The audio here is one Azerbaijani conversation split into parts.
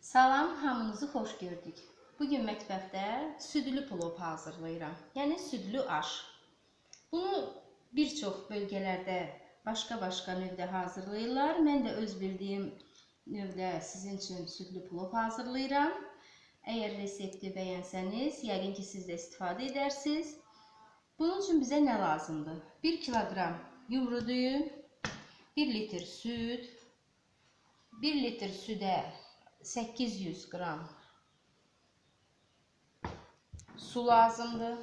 Salam, hamınızı xoş gördük. Bugün mətbəxdə südlü plov hazırlayıram. Yəni südlü aş. Bunu bir çox bölgələrdə başqa növdə hazırlayırlar. Mən də öz bildiyim növdə sizin üçün südlü plov hazırlayıram. Əgər resepti bəyənsəniz, yəqin ki siz də istifadə edərsiniz. Bunun üçün bizə nə lazımdır? 1 kiloqram yumru düyü, 1 litr süd, 1 litr südə 800 qram su lazımdır.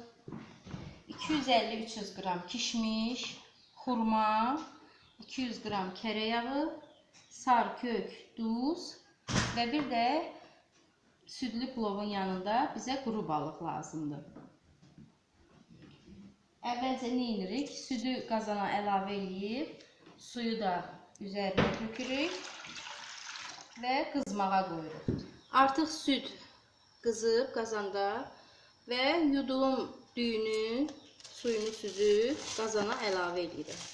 250-300 qram kişmiş, xurma, 200 qram kərə yağı, sarkök, duz və bir də südlü plovun yanında bizə quru balıq lazımdır. Əvvəlcə nə edirik? Südü qazana əlavə edib, suyu da üzərinə tökürük və qızmağa qoyuruq. Artıq süd qızıb qazanda və yudulum düyünü, suyunu süzüb qazana əlavə edirik.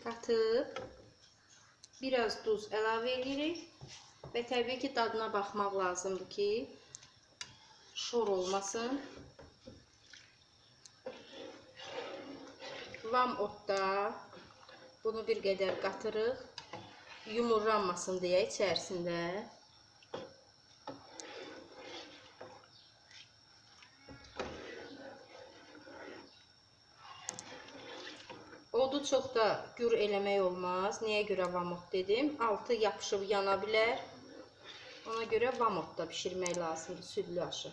Qatıb, biraz duz əlavə edirik və təbii ki dadına baxmaq lazımdır ki şor olmasın. Vam otda bunu bir qədər qatırıq, yumurlanmasın deyə içərisində. Odu çox da gür eləmək olmaz. Niyə görə vamot dedim? Altı yapışıb yana bilər. Ona görə vamotda bişirmək lazımdır südlü aşı.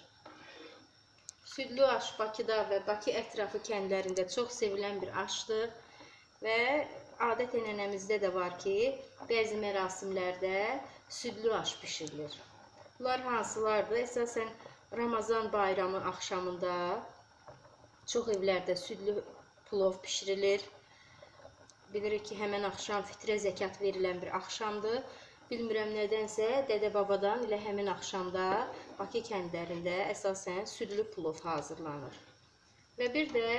Südlü aş Bakıda və Bakı ətrafı kəndlərində çox sevilən bir aşdır. Və adət-ənənəmizdə də var ki, bəzi mərasimlərdə südlü aş bişirilir. Bunlar hansılardır? Əsasən Ramazan bayramı axşamında çox evlərdə südlü plov bişirilir. Bilirik ki, həmən axşam fitrə zəkat verilən bir axşamdır. Bilmirəm nədənsə, dədə-babadan elə həmin axşamda Bakı kəndlərində əsasən südlü plov hazırlanır. Və bir də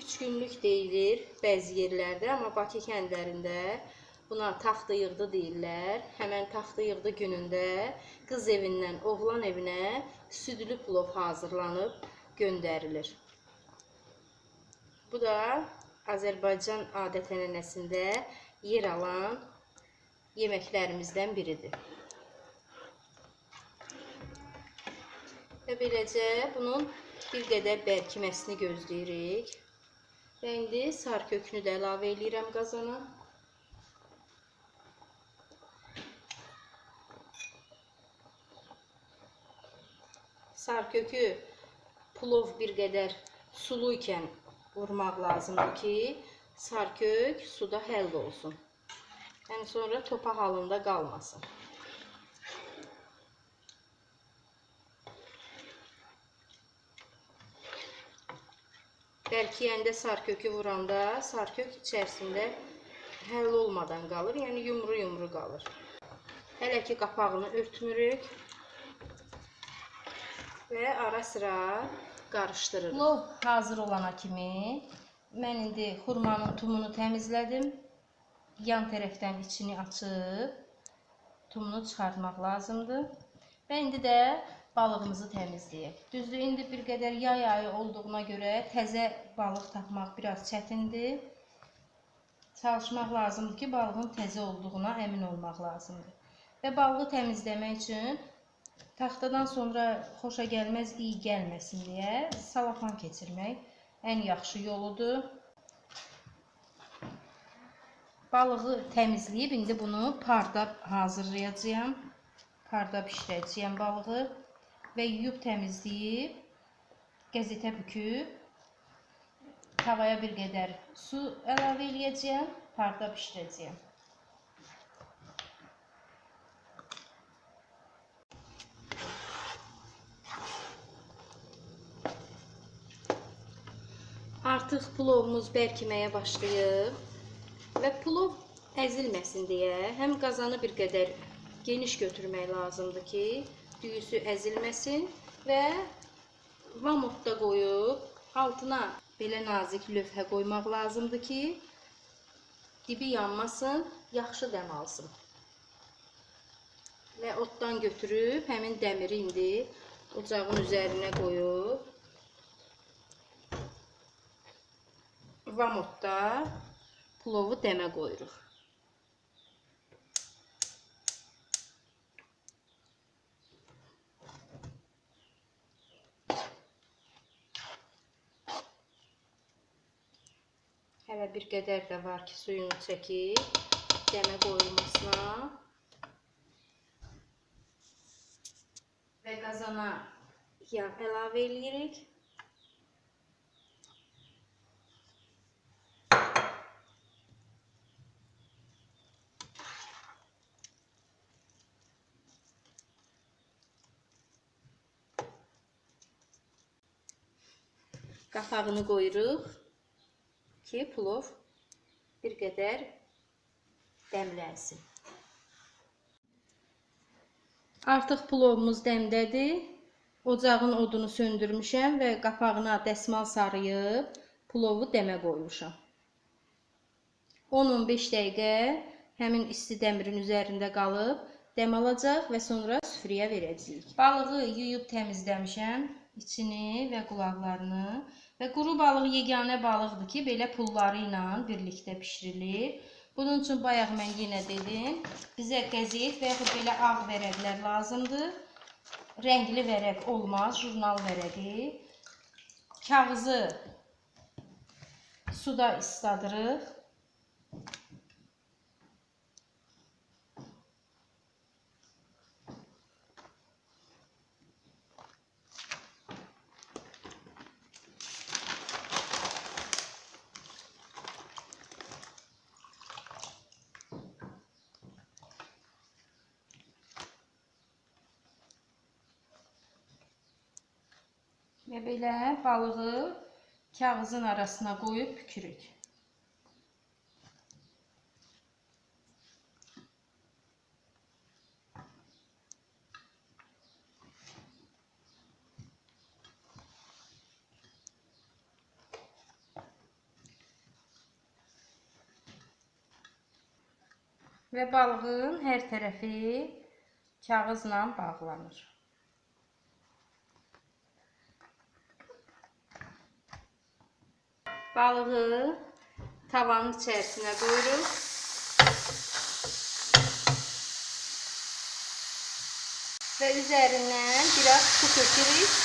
3 günlük deyilir bəzi yerlərdə, amma Bakı kəndlərində buna taxtı yığdı deyirlər. Həmən taxtı yığdı günündə qız evindən oğlan evinə südlü plov hazırlanıb göndərilir. Bu da Azərbaycan adət-ənənəsində yer alan yeməklərimizdən biridir. Və beləcə bunun bir qədər bərkiməsini gözləyirik. Və indi sarkökünü də əlavə edirəm qazana. Sarkökü plov bir qədər sulu ikən vurmaq lazımdır ki, sarkök suda həll olsun. Yəni sonra topa halında qalmasın. Bərkiyəndə sarkökü vuranda sarkök içərisində həll olmadan qalır, yəni yumru qalır. Hələ ki qapağını örtmürük və ara sıra qarışdırırıq. Plov hazır olana kimi mən indi xurmanın tumunu təmizlədim. Yan tərəfdən içini açıb tumunu çıxartmaq lazımdır. Və indi də balığımızı təmizləyək. Düzdür, indi bir qədər yay ayı olduğuna görə təzə balıq tapmaq biraz çətindir. Çalışmaq lazımdır ki, balığın təzə olduğuna əmin olmaq lazımdır. Və balığı təmizləmək üçün taxtadan sonra xoşa gəlməz, iyi gəlməsin deyə salafan keçirmək ən yaxşı yoludur. Balığı təmizləyib, indi bunu parda hazırlayacağım. Parda bişirəcəyəm balığı və yuyub təmizləyib, qəzetə büküb, tavaya bir qədər su əlavə edəcəyəm, parda bişirəcəyəm. Artıq plovumuz bərkiməyə başlayıb və plov əzilməsin deyə həm qazanı bir qədər geniş götürmək lazımdır ki, düyüsü əzilməsin və vamotda qoyub altına belə nazik lövhə qoymaq lazımdır ki, dibi yanmasın, yaxşı dəm alsın. Və otdan götürüb həmin dəmiri indi ocağın üzərinə qoyub vamotda plovu dəmə qoyuruq. Hələ bir qədər də var ki, suyunu çəkib dəmə qoyulmasına. Və qazana yağ əlavə edirik. Qapağını qoyuruq ki, plov bir qədər dəmlənsin. Artıq plovumuz dəmdədir. Ocağın odunu söndürmüşəm və qapağına dəsmal sarıyıb plovu dəmə qoymuşam. 10-15 dəqiqə həmin isti dəmirin üzərində qalıb dəm alacaq və sonra süfrəyə verəcəyik. Balığı yuyub təmizləmişəm, içini və qulaqlarını və quru balıq yeganə balıqdır ki, belə pulları ilə birlikdə bişirilir. Bunun üçün bayaq mən yenə dedim, bizə qəzet və yaxud belə ağ vərəqlər lazımdır. Rəngli vərəq olmaz, jurnal vərəqi. Kağızı suda isladırıq. Və belə balığı kağızın arasına qoyub bükürük. Və balığın hər tərəfi kağızla bağlanır. Balığı tavanın içərisinə qoyuruq. Və üzərindən biraz su tökürük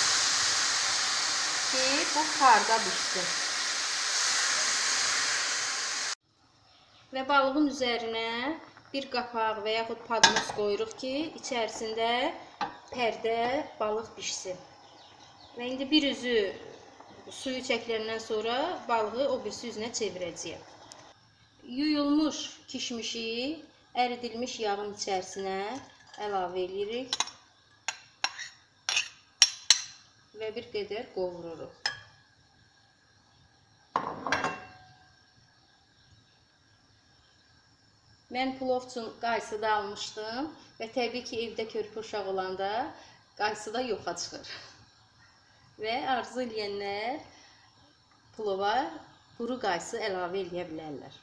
ki, bu parda bişsin. Və balığın üzərinə bir qapaq və yaxud padnos qoyuruq ki, içərisində pərdə balıq bişsin. Və indi bir üzü suyu çəkiləndən sonra balığı o birisi üzünə çevirəcəyəm. Yuyulmuş kişmişi əridilmiş yağın içərisinə əlavə edirik və bir qədər qovururuq. Mən plov üçün qaysı da almışdım və təbii ki, evdə körpə uşaq olanda qaysı da yoxa çıxır. Və arzu eləyənlər plova quru qaysı əlavə edə bilərlər.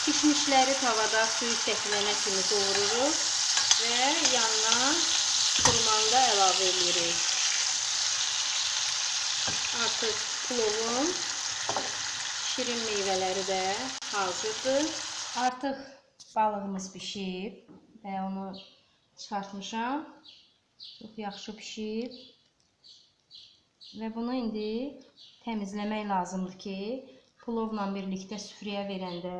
Kişmişləri tavada suyu çəkilənə kimi qovururuq və yanına xurmanı da əlavə edirik. Artıq plovun şirin meyvələri də hazırdır. Artıq balığımız bişib və onu çıxartmışam. Çox yaxşı bişib. Və bunu indi təmizləmək lazımdır ki, plovla birlikdə süfrəyə verəndə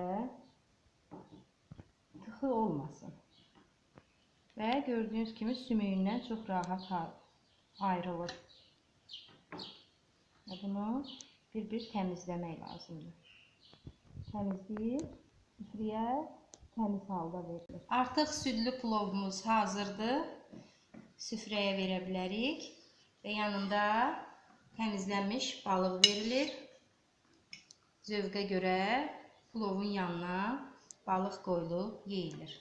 tıxı olmasın. Və gördüyünüz kimi sümüyündən çox rahat ayrılır. Və bunu bir-bir təmizləmək lazımdır. Təmizləyib süfrəyə təmiz halda verilir. Artıq südlü plovumuz hazırdır. Süfrəyə verə bilərik və yanında təmizlənmiş balıq verilir. Zövqə görə plovun yanına balıq qoyulub yeyilir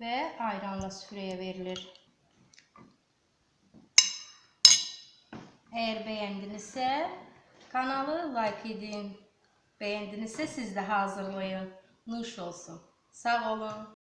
və ayranla süfrəyə verilir. Əgər bəyəndinizsə kanalı like edin. Bəyəndinizsə siz də hazırlayın. Nuş olsun. Sağ olun.